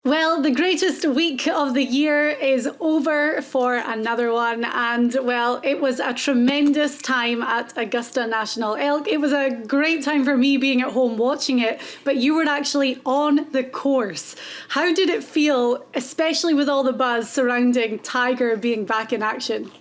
Well, the greatest week of the year is over for another one. And well, it was a tremendous time at Augusta National Elk. It was a great time for me being at home watching it, but you were actually on the course. How did it feel, especially with all the buzz surrounding Tiger being back in action?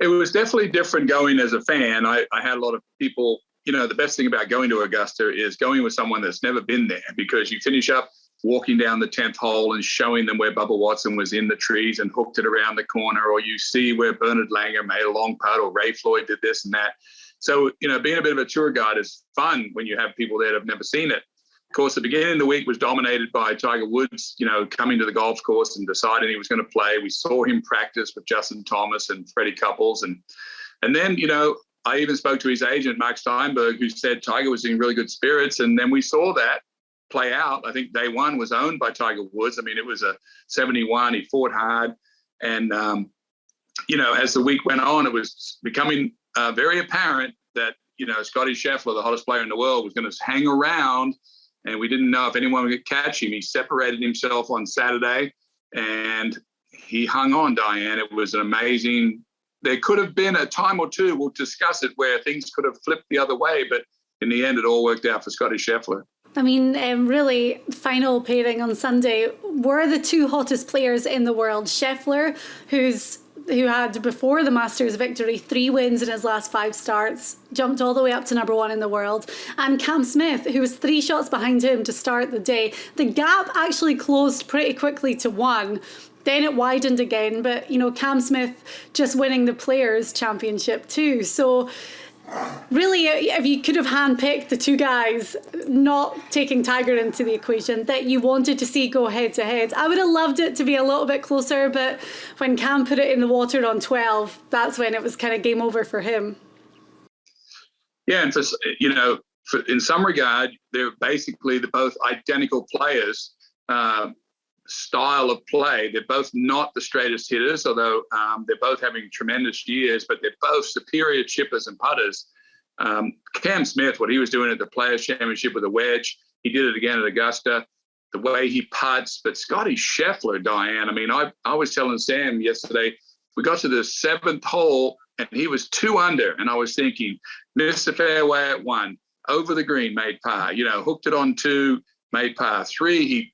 It was definitely different going as a fan. I had a lot of people, the best thing about going to Augusta is going with someone that's never been there, because you finish up walking down the 10th hole and showing them where Bubba Watson was in the trees and hooked it around the corner, or you see where Bernard Langer made a long putt, or Ray Floyd did this and that. So, being a bit of a tour guide is fun when you have people there that have never seen it. Of course, the beginning of the week was dominated by Tiger Woods, coming to the golf course and deciding he was going to play. We saw him practice with Justin Thomas and Freddie Couples. And then, I even spoke to his agent, Mark Steinberg, who said Tiger was in really good spirits. And then we saw that play out. I think day one was owned by Tiger Woods. I mean, it was a 71. He fought hard. And, as the week went on, it was becoming very apparent that, Scotty Scheffler, the hottest player in the world, was going to hang around. And we didn't know if anyone would catch him. He separated himself on Saturday, and he hung on, Diane. It was amazing. There could have been a time or two, we'll discuss it, where things could have flipped the other way. But in the end, it all worked out for Scotty Scheffler. I mean, really, final pairing on Sunday were the two hottest players in the world. Scheffler, who had, before the Masters victory, 3 wins in his last 5 starts, jumped all the way up to number 1 in the world. And Cam Smith, who was 3 shots behind him to start the day. The gap actually closed pretty quickly to 1. Then it widened again, but, Cam Smith just winning the Players' Championship too. So really, if you could have handpicked the 2 guys, not taking Tiger into the equation, that you wanted to see go head to head, I would have loved it to be a little bit closer. But when Cam put it in the water on 12, that's when it was kind of game over for him. Yeah, and in some regard, they're both identical players. Style of play. They're both not the straightest hitters, although they're both having tremendous years, but they're both superior chippers and putters. Cam Smith, what he was doing at the Players' Championship with a wedge, he did it again at Augusta, the way he putts. But Scotty Scheffler, Diane, I mean, I was telling Sam yesterday, we got to the 7th hole and he was 2 under, and I was thinking, missed the fairway at 1, over the green, made par, hooked it on 2, made par. 3, he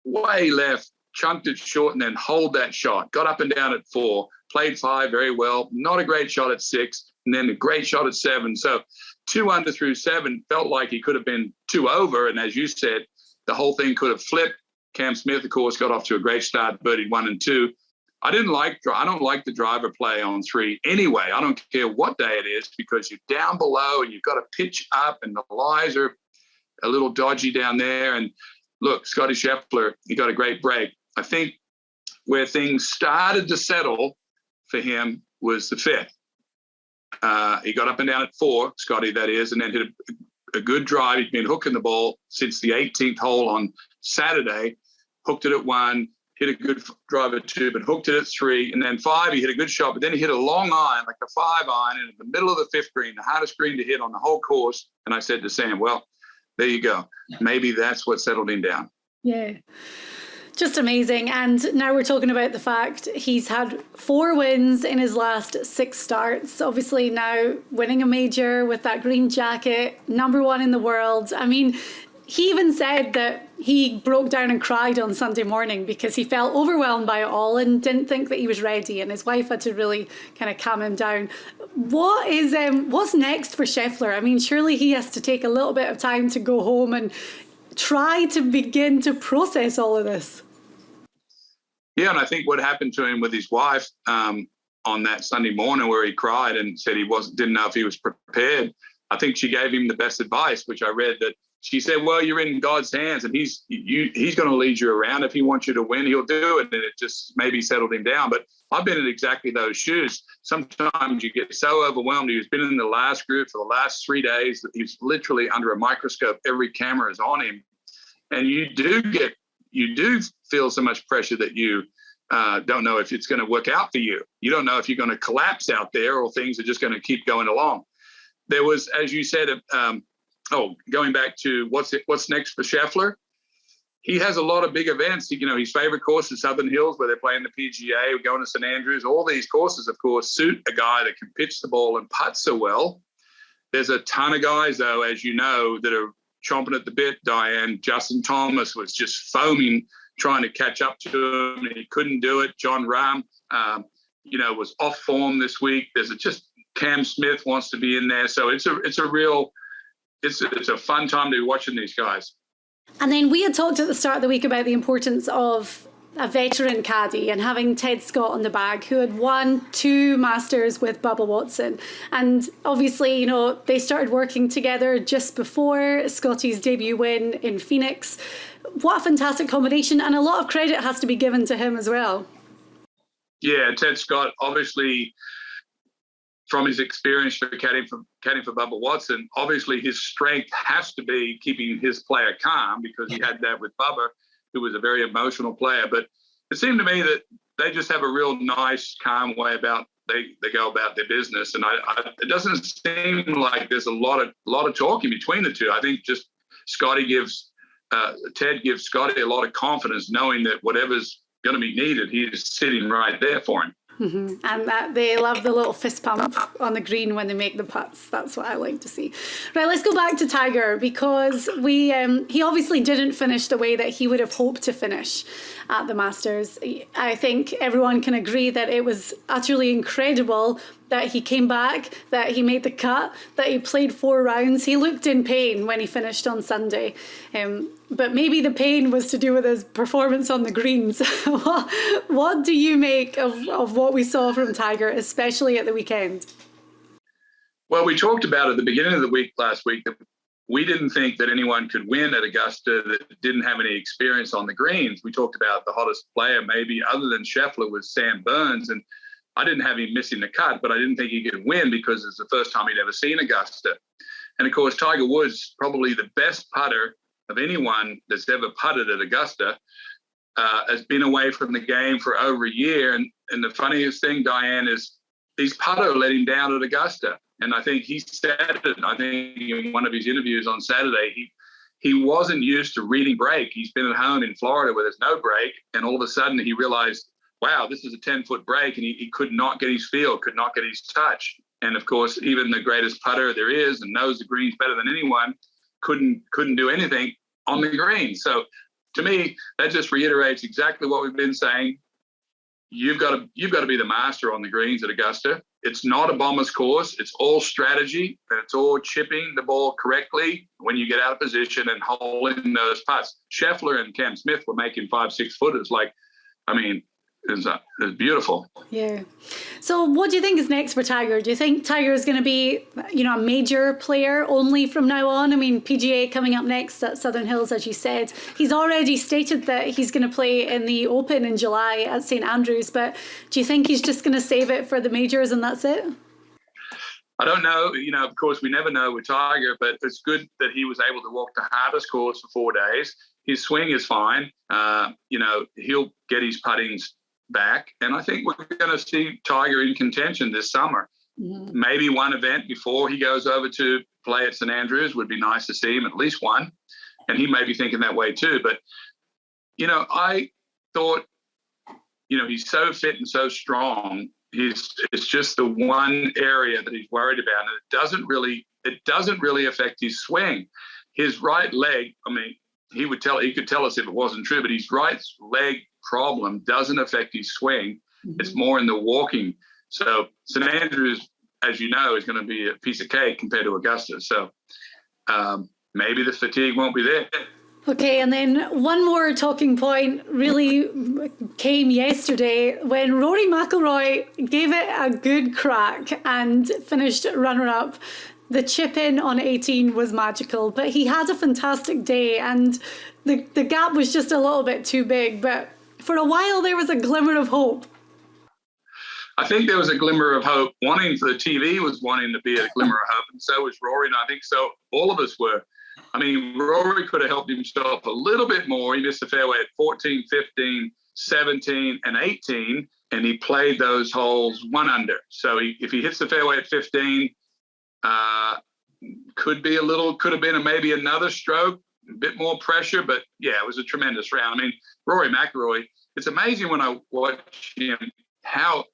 way left, chunked it short, and then hold that shot. Got up and down at 4, played 5 very well. Not a great shot at 6, and then a great shot at 7. So 2 under through 7 felt like he could have been 2 over. And as you said, the whole thing could have flipped. Cam Smith, of course, got off to a great start, birdied 1 and 2. I don't like the driver play on 3 anyway. I don't care what day it is, because you're down below and you've got to pitch up, and the lies are a little dodgy down there. And look, Scotty Scheffler, he got a great break. I think where things started to settle for him was the 5th. He got up and down at 4, Scotty, that is, and then hit a good drive. He'd been hooking the ball since the 18th hole on Saturday, hooked it at 1, hit a good drive at 2, but hooked it at 3. And then 5, he hit a good shot, but then he hit a long iron, like a 5 iron, in the middle of the 5th green, the hardest green to hit on the whole course. And I said to Sam, well, there you go. Maybe that's what settled him down. Yeah. Just amazing. And now we're talking about the fact he's had 4 wins in his last 6 starts. Obviously now winning a major with that green jacket, number 1 in the world. I mean, he even said that he broke down and cried on Sunday morning because he felt overwhelmed by it all and didn't think that he was ready. And his wife had to really kind of calm him down. What's next for Scheffler? I mean, surely he has to take a little bit of time to go home and try to begin to process all of this. Yeah, and I think what happened to him with his wife on that Sunday morning, where he cried and said he didn't know if he was prepared, I think she gave him the best advice, which I read, that she said, well, you're in God's hands, and he's going to lead you around. If he wants you to win, he'll do it. And it just maybe settled him down. But I've been in exactly those shoes. Sometimes you get so overwhelmed. He's been in the last group for the last 3 days that he's literally under a microscope. Every camera is on him. And you do feel so much pressure that you don't know if it's going to work out for you. You don't know if you're going to collapse out there, or things are just going to keep going along. There was, as you said, going back to what's next for Scheffler. he has a lot of big events. His favorite course is Southern Hills, where they're playing the PGA. We're going to St Andrews. All these courses, of course, suit a guy that can pitch the ball and putt so well. There's a ton of guys, though, as you know, that are chomping at the bit, Diane. Justin Thomas was just foaming, trying to catch up to him, and he couldn't do it. John Rahm, was off form this week. Cam Smith wants to be in there. So it's a fun time to be watching these guys. And then we had talked at the start of the week about the importance of a veteran caddy and having Ted Scott on the bag, who had won 2 Masters with Bubba Watson. And obviously, they started working together just before Scotty's debut win in Phoenix. What a fantastic combination, and a lot of credit has to be given to him as well. Yeah, Ted Scott, obviously, from his experience for caddying for Bubba Watson, obviously his strength has to be keeping his player calm, because he had that with Bubba, who was a very emotional player. But it seemed to me that they just have a real nice, calm way about they go about their business, and it doesn't seem like there's a lot of talking between the two. I think just Ted gives Scotty a lot of confidence, knowing that whatever's going to be needed, he is sitting right there for him. Mm-hmm. And they love the little fist pump on the green when they make the putts. That's what I like to see. Right, let's go back to Tiger, because he obviously didn't finish the way that he would have hoped to finish at the Masters. I think everyone can agree that it was utterly incredible that he came back, that he made the cut, that he played 4 rounds. He looked in pain when he finished on Sunday. But maybe the pain was to do with his performance on the greens. What do you make of what we saw from Tiger, especially at the weekend? Well, we talked about at the beginning of the week last week that we didn't think that anyone could win at Augusta that didn't have any experience on the greens. We talked about the hottest player, maybe other than Scheffler, was Sam Burns, and I didn't have him missing the cut, but I didn't think he could win because it's the first time he'd ever seen Augusta. And of course, Tiger Woods, probably the best putter of anyone that's ever putted at Augusta, has been away from the game for over a year. And the funniest thing, Diane, is these putter let him down at Augusta. And I think he said it, I think in one of his interviews on Saturday, he wasn't used to reading break. He's been at home in Florida where there's no break. And all of a sudden he realized, wow, this is a 10-foot break, and he could not get his feel, could not get his touch. And of course, even the greatest putter there is and knows the greens better than anyone couldn't do anything on the green. So to me, that just reiterates exactly what we've been saying. You've got to be the master on the greens at Augusta. It's not a bomber's course. It's all strategy, and it's all chipping the ball correctly when you get out of position and holding those putts. Scheffler and Cam Smith were making 5-6 footers. It's beautiful. Yeah. So what do you think is next for Tiger? Do you think Tiger is going to be, a major player only from now on? I mean, PGA coming up next at Southern Hills, as you said. He's already stated that he's going to play in the Open in July at St Andrews, but do you think he's just going to save it for the majors and that's it? I don't know. Of course, we never know with Tiger, but it's good that he was able to walk the hardest course for 4 days. His swing is fine. He'll get his puttings back, and I think we're going to see Tiger in contention this summer. Mm-hmm. Maybe one event before he goes over to play at St Andrews would be nice to see him, at least one, and he may be thinking that way too. But I thought he's so fit and so strong. It's just the one area that he's worried about, and it doesn't really affect his swing. His right leg, he could tell us if it wasn't true, but his right leg problem doesn't affect his swing. Mm-hmm. It's more in the walking. So St Andrews, as you know, is going to be a piece of cake compared to Augusta. So maybe the fatigue won't be there. Okay, and then one more talking point really came yesterday when Rory Mcilroy gave it a good crack and finished runner-up. The chip in on 18 was magical, but he had a fantastic day, and the gap was just a little bit too big. But for a while, there was a glimmer of hope. I think there was a glimmer of hope. The TV was wanting to be a glimmer of hope, and so was Rory, and I think so all of us were. Rory could have helped himself a little bit more. He missed the fairway at 14, 15, 17, and 18, and he played those holes 1 under. So if he hits the fairway at 15, could have been maybe another stroke, a bit more pressure, but yeah, it was a tremendous round. I mean, Rory Mcilroy, it's amazing when I watch him how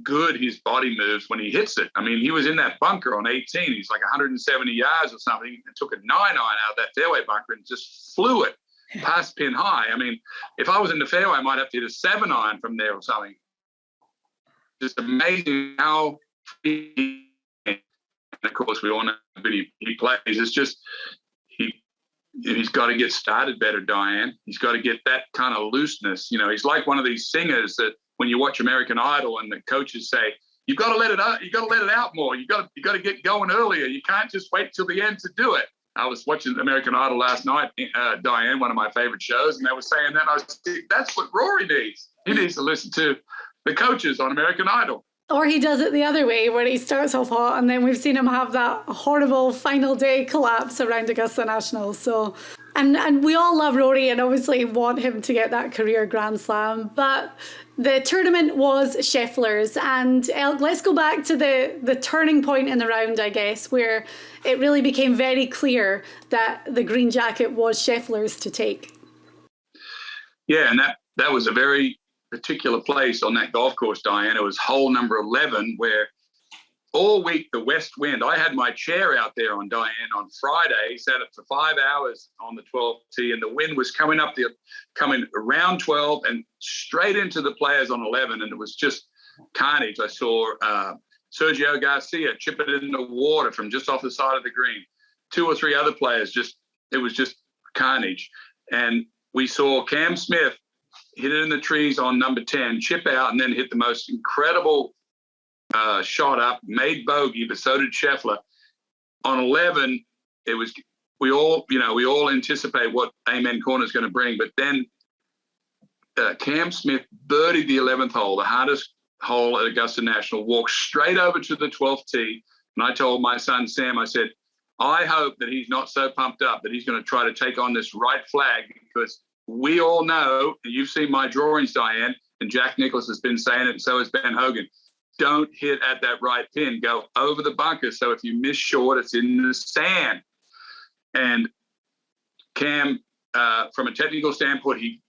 good his body moves when he hits it. I mean, he was in that bunker on 18. He's like 170 yards or something, and took a 9-iron out of that fairway bunker and just flew it past pin high. I mean, if I was in the fairway, I might have to hit a 7-iron from there or something. Just amazing how he, and of course we all know that he plays. It's just he's got to get started better, Diane. He's got to get that kind of looseness. You know, he's like one of these singers that when you watch American Idol and the coaches say, you've got to let it out, you've got to let it out more. You got to get going earlier. You can't just wait till the end to do it. I was watching American Idol last night, Diane, one of my favorite shows, and they were saying that. And I was thinking, that's what Rory needs. He needs to listen to the coaches on American Idol. Or he does it the other way, where he starts off hot, and then we've seen him have that horrible final day collapse around Augusta National. So, and we all love Rory and obviously want him to get that career Grand Slam. But the tournament was Scheffler's, and let's go back to the turning point in the round, I guess, where it really became very clear that the green jacket was Scheffler's to take. Yeah, and that was a very particular place on that golf course, Diane. It was hole number 11, where all week the west wind, I had my chair out there on Diane on Friday, sat it for 5 hours on the 12th tee, and the wind was coming around 12 and straight into the players on 11, and it was just carnage. I saw Sergio Garcia chip it in the water from just off the side of the green. 2 or 3 other players, it was just carnage. And we saw Cam Smith hit it in the trees on number 10, chip out, and then hit the most incredible shot up, made bogey, but so did Scheffler. On 11, we all anticipate what Amen Corner is going to bring, but then Cam Smith birdied the 11th hole, the hardest hole at Augusta National, walked straight over to the 12th tee, and I told my son Sam, I said, I hope that he's not so pumped up that he's going to try to take on this right flag, because we all know, and you've seen my drawings, Diane, and Jack Nicklaus has been saying it, and so has Ben Hogan, don't hit at that right pin. Go over the bunker, so if you miss short, it's in the sand. And Cam, from a technical standpoint, he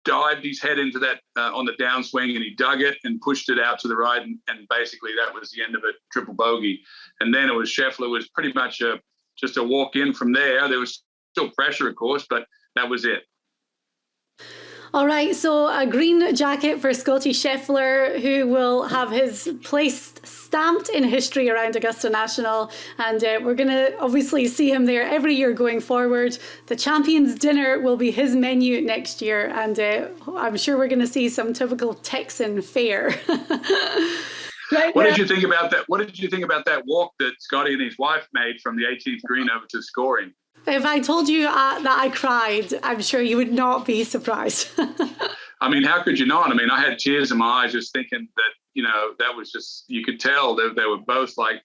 dived his head into that on the downswing, and he dug it and pushed it out to the right, and basically that was the end of it, triple bogey. And then it was Scheffler was pretty much just a walk in from there. There was still pressure, of course, but that was it. All right, so a green jacket for Scottie Scheffler, who will have his place stamped in history around Augusta National. And we're going to obviously see him there every year going forward. The Champions Dinner will be his menu next year. And I'm sure we're going to see some typical Texan fare. Right, what did you think about that? What did you think about that walk that Scottie and his wife made from the 18th green over to scoring? If I told you that I cried, I'm sure you would not be surprised. I mean, how could you not? I mean, I had tears in my eyes just thinking that, that was just, you could tell that they were both like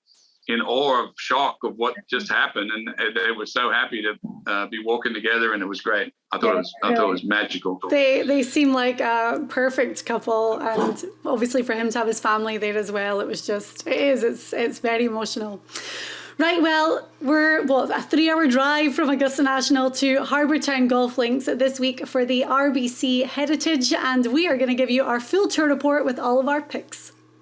in awe of shock of what just happened. And they were so happy to be walking together, and it was great. I thought it was magical. They seem like a perfect couple, and obviously for him to have his family there as well, it's very emotional. Right, well, we're a 3-hour drive from Augusta National to Harbour Town Golf Links this week for the RBC Heritage, and we are going to give you our full tour report with all of our picks.